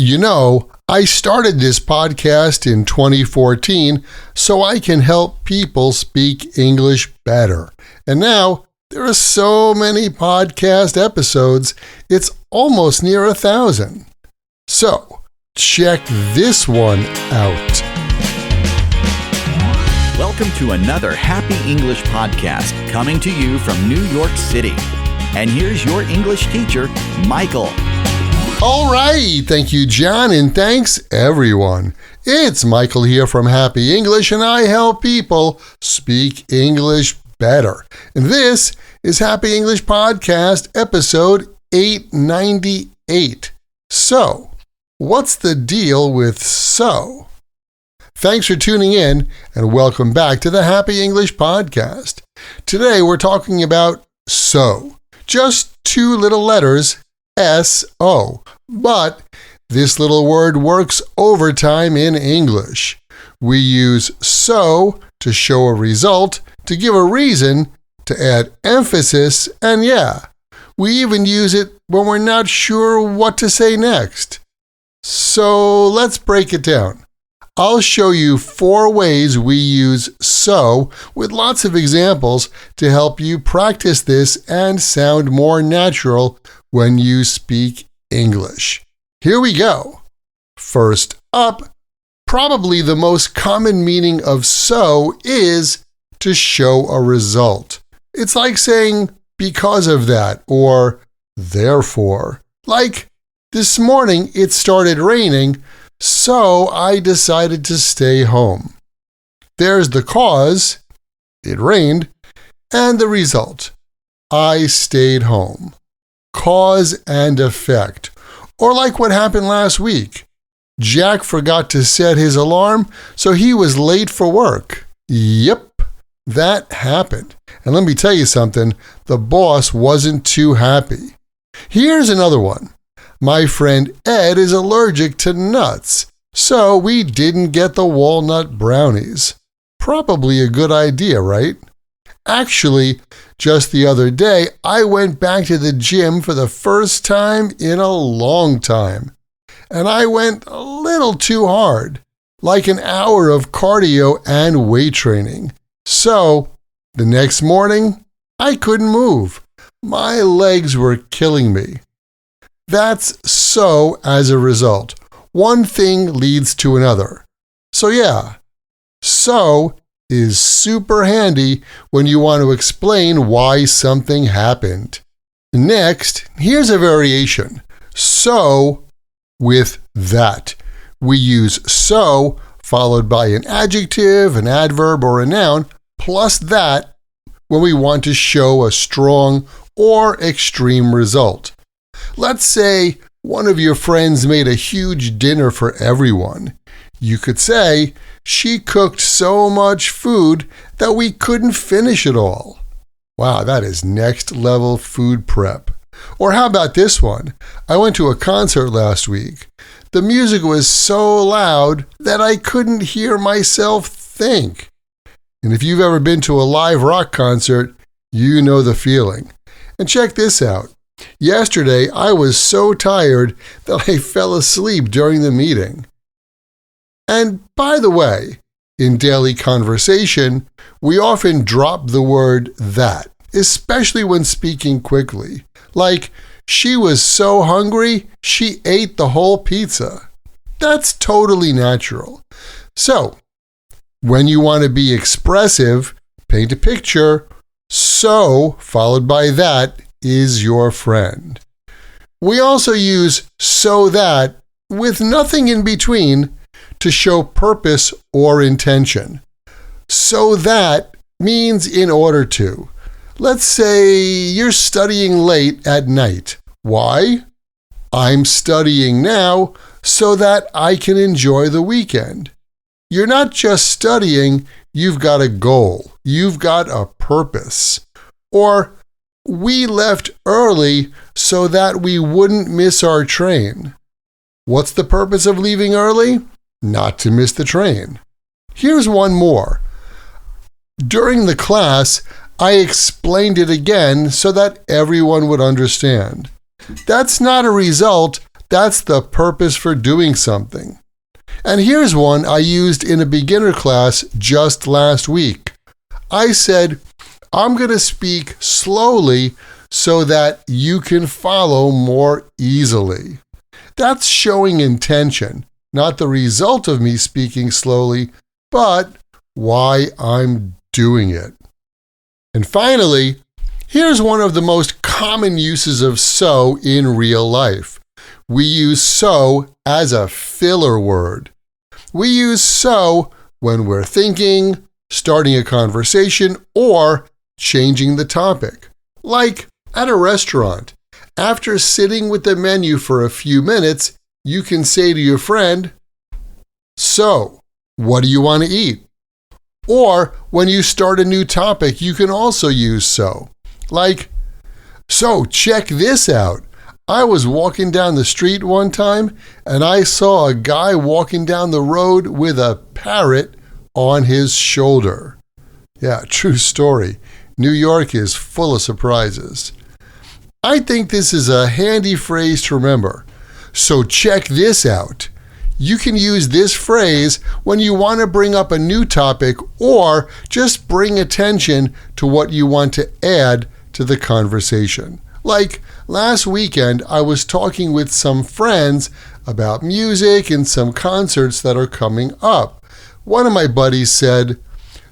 You know, I started this podcast in 2014 so I can help people speak English better. And now there are so many podcast episodes, it's almost near 1,000. So, check this one out. Welcome to another Happy English podcast coming to you from New York City. And here's your English teacher, Michael. All right, thank you, John, and thanks, everyone. It's Michael here from Happy English, and I help people speak English better. And this is Happy English Podcast, episode 898. So, what's the deal with so? Thanks for tuning in, and welcome back to the Happy English Podcast. Today, we're talking about so. Just two little letters, S-O. But this little word works overtime in English. We use so to show a result, to give a reason, to add emphasis, and we even use it when we're not sure what to say next. So let's break it down. I'll show you 4 ways we use so with lots of examples to help you practice this and sound more natural when you speak English. Here we go. First up, probably the most common meaning of so is to show a result. It's like saying because of that or therefore. Like this morning it started raining, so I decided to stay home. There's the cause, it rained, and the result, I stayed home. Cause and effect. Or like what happened last week. Jack forgot to set his alarm, so he was late for work. Yep, that happened. And let me tell you something, the boss wasn't too happy. Here's another one. My friend Ed is allergic to nuts, so we didn't get the walnut brownies. Probably a good idea, right? Actually, just the other day, I went back to the gym for the first time in a long time. And I went a little too hard, like an hour of cardio and weight training. So, the next morning, I couldn't move. My legs were killing me. That's so as a result. One thing leads to another. So so is super handy when you want to explain why something happened. Next, here's a variation. So with that. We use so followed by an adjective, an adverb, or a noun, plus that when we want to show a strong or extreme result. Let's say one of your friends made a huge dinner for everyone. You could say, she cooked so much food that we couldn't finish it all. Wow, that is next level food prep. Or how about this one? I went to a concert last week. The music was so loud that I couldn't hear myself think. And if you've ever been to a live rock concert, you know the feeling. And check this out. Yesterday, I was so tired that I fell asleep during the meeting. And by the way, in daily conversation, we often drop the word that, especially when speaking quickly. Like, she was so hungry, she ate the whole pizza. That's totally natural. So, when you want to be expressive, paint a picture. So, followed by that, is your friend. We also use so that with nothing in between to show purpose or intention. So that means in order to. Let's say you're studying late at night. Why? I'm studying now so that I can enjoy the weekend. You're not just studying, you've got a goal. You've got a purpose. Or, we left early so that we wouldn't miss our train. What's the purpose of leaving early? Not to miss the train. Here's one more. During the class, I explained it again so that everyone would understand. That's not a result, That's the purpose for doing something. And here's one I used in a beginner class just last week. I said, I'm going to speak slowly so that you can follow more easily. That's showing intention, not the result of me speaking slowly, but why I'm doing it. And finally, here's one of the most common uses of so in real life. We use so as a filler word. We use so when we're thinking, starting a conversation, or changing the topic. Like at a restaurant, after sitting with the menu for a few minutes, you can say to your friend, "So, what do you want to eat?" Or when you start a new topic, you can also use so. Like, "So, check this out. I was walking down the street one time and I saw a guy walking down the road with a parrot on his shoulder." Yeah, true story. New York is full of surprises. I think this is a handy phrase to remember. So check this out. You can use this phrase when you want to bring up a new topic or just bring attention to what you want to add to the conversation. Like last weekend, I was talking with some friends about music and some concerts that are coming up. One of my buddies said,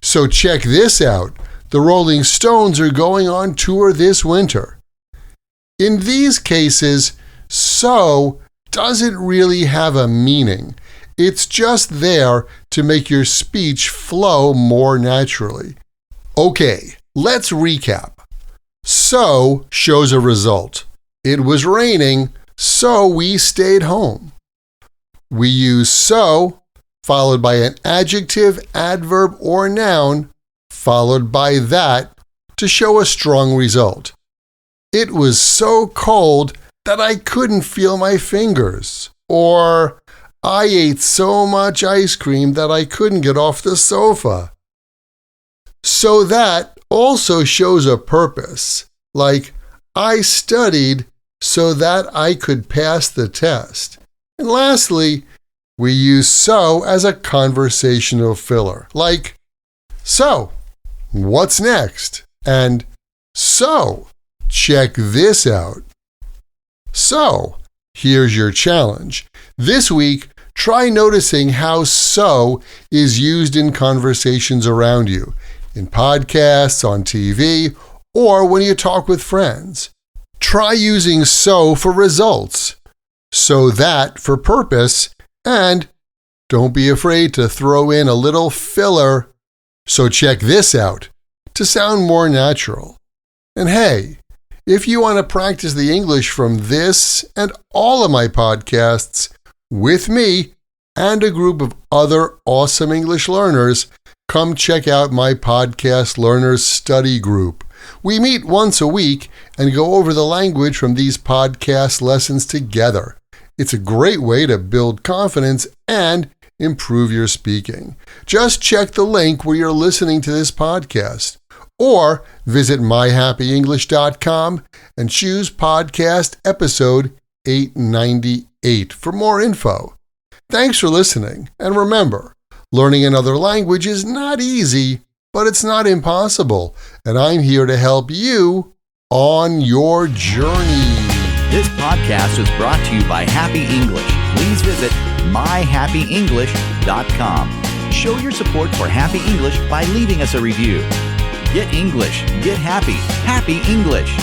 "So check this out. The Rolling Stones are going on tour this winter." In these cases, so doesn't really have a meaning. It's just there to make your speech flow more naturally. Okay, let's recap. So shows a result. It was raining, so we stayed home. We use so followed by an adjective, adverb, or noun, followed by that to show a strong result. It was so cold that I couldn't feel my fingers. Or, I ate so much ice cream that I couldn't get off the sofa. So that also shows a purpose, like I studied so that I could pass the test. And lastly, we use so as a conversational filler, like, "So, what's next?" And "So, check this out." So, here's your challenge. This week, try noticing how so is used in conversations around you, in podcasts, on TV, or when you talk with friends. Try using so for results, so that for purpose, and don't be afraid to throw in a little filler, "So check this out," to sound more natural. And hey, if you want to practice the English from this and all of my podcasts with me and a group of other awesome English learners, come check out my Podcast Learners Study Group. We meet once a week and go over the language from these podcast lessons together. It's a great way to build confidence and improve your speaking. Just check the link where you're listening to this podcast, or visit myhappyenglish.com and choose podcast episode 898 for more info. Thanks for listening, and remember, learning another language is not easy, but it's not impossible, and I'm here to help you on your journey. This podcast was brought to you by Happy English. Please visit myhappyenglish.com. Show your support for Happy English by leaving us a review. Get English, get happy, Happy English.